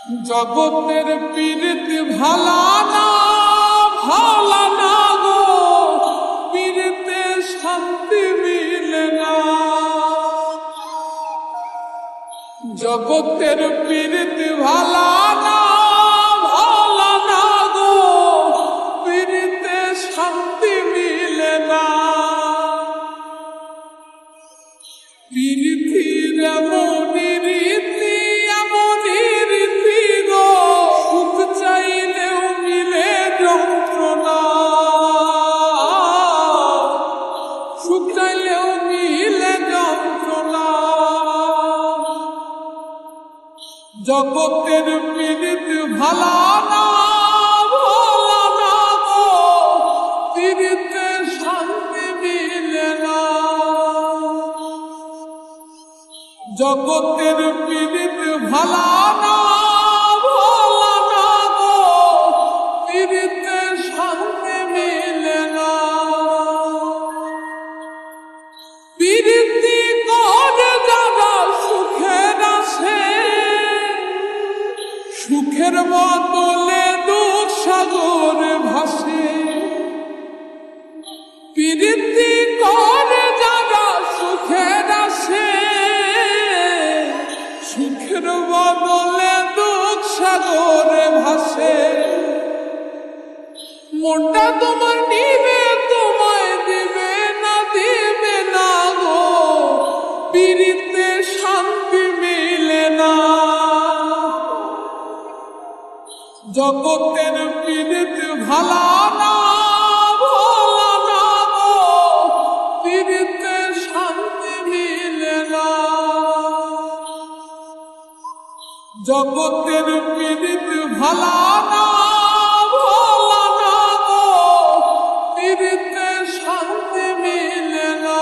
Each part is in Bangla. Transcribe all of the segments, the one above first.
জগতের পীড়িত ভালা না গো, পীড়িতে শান্তি মিলে না। জগতের পীড়িত ভালা না গো, পীড়িতে শান্তি মিলে না। পীড়িতির এমনই রীতি গো, সুখ চাইলেও মিলে যন্ত্রণা, সুখ চাইলেও মিলে যন্ত্রণা। জগতের পীড়িত ভালা না গো, পীড়িতে শান্তি মিলে না। জগতের পীড়িত ভালা না গো, পীড়িতে শান্তি মিলে না। পীড়িতি করে যারা সুখের আসে, সুখের বদলে দুঃখ সাগরে ভাসে। পীড়িতি করে যারা সুখের আসে, সুখের বদলে দুঃখ সাগরে ভাসে। মনটা তোমার নিবে, তোমায় দিবে না গো, পীড়িতে শান্তি মিলে না। জগতের পীড়িত ভালা না গো, পীড়িতে শান্তি মিলে না। জগতের পীড়িত ভালা না গো, পীড়িতে শান্তি মিলে না।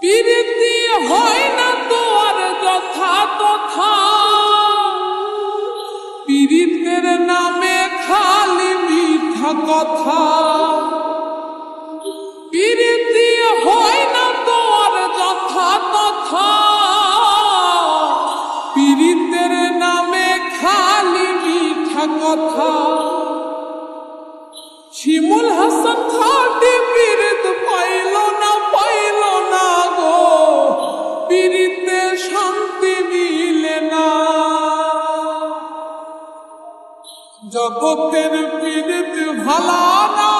পীড়িতি হয় না তো আর যথা তথা, পীড়িতের নামে খালি মিথ্যা কথা। পীড়িতি হয় না তো আর যথা তথা, পীড়িতের নামে খালি মিথ্যা কথা। শিমুল হাসান খাটি পীড়িত পাইল না গো, পীড়িতে শান্তি মিলে না। জগতের পীড়িত ভালা না